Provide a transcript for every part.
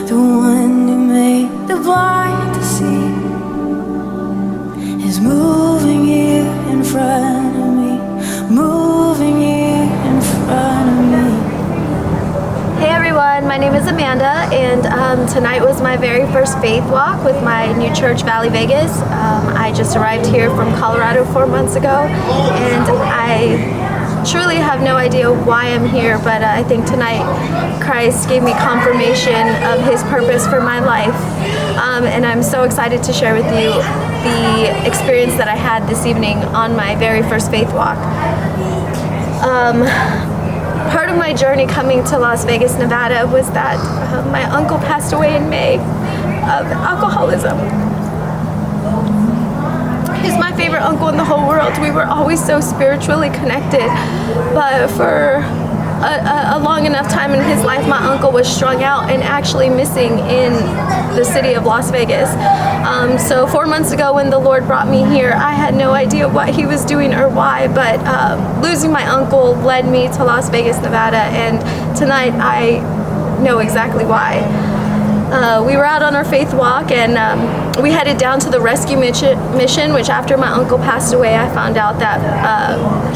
The one who made the blind to see is moving here in front of me, moving here in front of me. Hey everyone, my name is Amanda, and tonight was my very first faith walk with my new church, Valley Vegas. I just arrived here from Colorado 4 months ago, and I truly have no idea why I'm here, but I think tonight Christ gave me confirmation of His purpose for my life, and I'm so excited to share with you the experience that I had this evening on my very first faith walk. Part of my journey coming to Las Vegas, Nevada was that my uncle passed away in May of alcoholism. He's my favorite uncle in the whole world. We were always so spiritually connected, but for a long enough time in his life, my uncle was strung out and actually missing in the city of Las Vegas. So 4 months ago when the Lord brought me here, I had no idea what He was doing or why, but losing my uncle led me to Las Vegas, Nevada, and tonight I know exactly why. We were out on our faith walk, and we headed down to the rescue mission, which after my uncle passed away, I found out that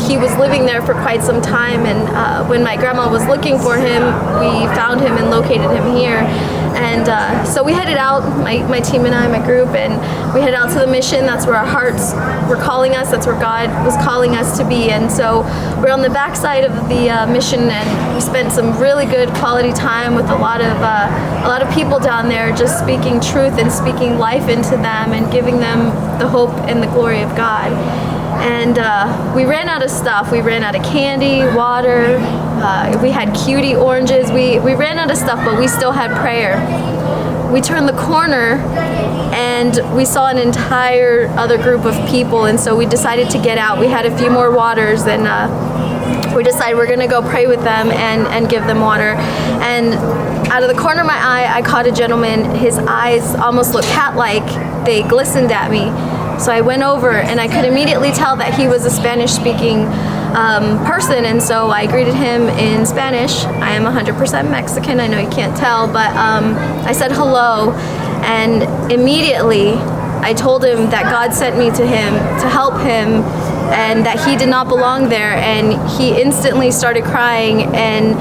he was living there for quite some time, and when my grandma was looking for him, we found him and located him here. And so we headed out, my team and I, my group, and we headed out to the mission. That's where our hearts were calling us. That's where God was calling us to be. And so we're on the backside of the mission, and we spent some really good quality time with a lot of people down there, just speaking truth and speaking life into them and giving them the hope and the glory of God. And we ran out of stuff. We ran out of candy, water. We had cutie oranges. We ran out of stuff, but we still had prayer. We turned the corner and we saw an entire other group of people, and so we decided to get out. We had a few more waters, and we decided we're gonna go pray with them and give them water. And out of the corner of my eye, I caught a gentleman. His eyes almost looked cat-like. They glistened at me. So I went over, and I could immediately tell that he was a Spanish-speaking person, and so I greeted him in Spanish. I am 100% Mexican, I know you can't tell, but I said hello, and immediately I told him that God sent me to him to help him and that he did not belong there, and he instantly started crying and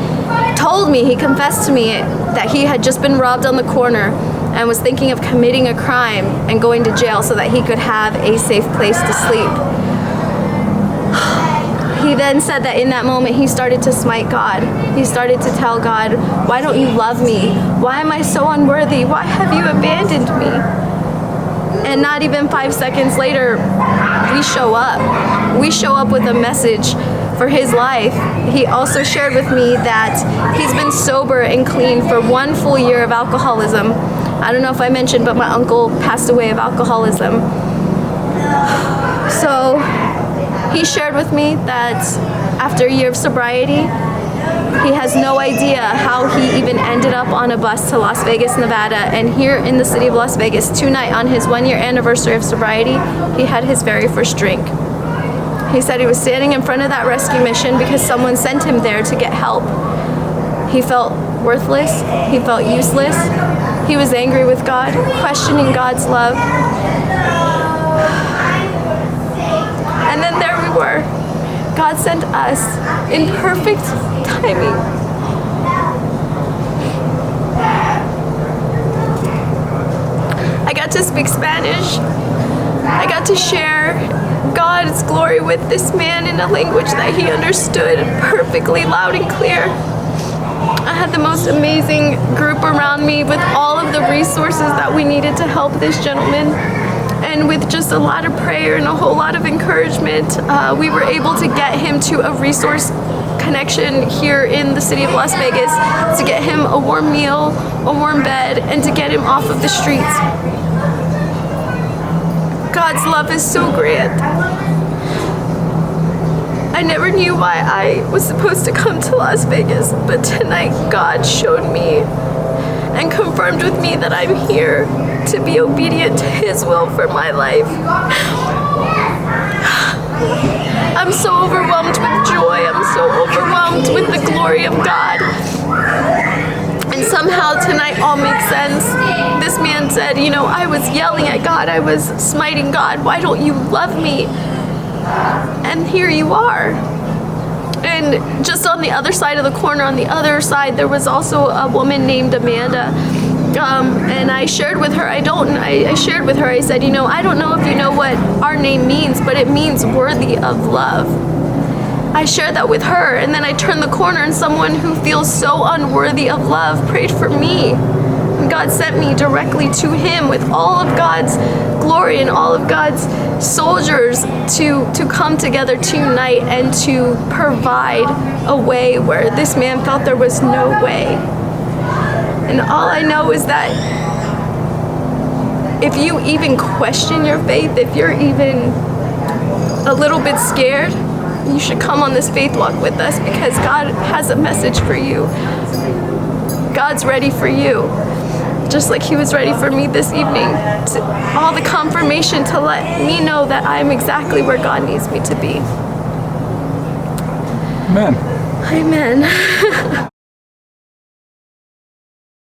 told me, he confessed to me that he had just been robbed on the corner and was thinking of committing a crime and going to jail so that he could have a safe place to sleep. He then said that in that moment he started to smite God. He started to tell God, why don't you love me? Why am I so unworthy? Why have you abandoned me? And not even 5 seconds later, we show up. We show up with a message for his life. He also shared with me that he's been sober and clean for 1 full year of alcoholism. I don't know if I mentioned, but my uncle passed away of alcoholism. So he shared with me that after a year of sobriety, he has no idea how he even ended up on a bus to Las Vegas, Nevada, and here in the city of Las Vegas, tonight on his 1 year anniversary of sobriety, he had his very first drink. He said he was standing in front of that rescue mission because someone sent him there to get help. He felt worthless, he felt useless, he was angry with God, questioning God's love. And then there we were. God sent us in perfect timing. I got to speak Spanish. I got to share God's glory with this man in a language that he understood perfectly, loud and clear. I had the most amazing group around me with all of the resources that we needed to help this gentleman. And with just a lot of prayer and a whole lot of encouragement, we were able to get him to a resource connection here in the city of Las Vegas, to get him a warm meal, a warm bed, and to get him off of the streets. God's love is so grand. I never knew why I was supposed to come to Las Vegas, but tonight God showed me and confirmed with me that I'm here to be obedient to His will for my life. I'm so overwhelmed with joy. I'm so overwhelmed with the glory of God. And so somehow tonight all makes sense. This man said, you know, I was yelling at God, I was smiting God, why don't you love me? And here you are. And just on the other side of the corner, on the other side, there was also a woman named Amanda. And I shared with her, I shared with her, I said, you know, I don't know if you know what our name means, but it means worthy of love. I shared that with her, and then I turned the corner and someone who feels so unworthy of love prayed for me. And God sent me directly to him with all of God's glory and all of God's soldiers to come together to unite and to provide a way where this man felt there was no way. And all I know is that if you even question your faith, if you're even a little bit scared, you should come on this faith walk with us, because God has a message for you. God's ready for you, just like he was ready for me this evening. All the confirmation to let me know that I'm exactly where God needs me to be. Amen. Amen.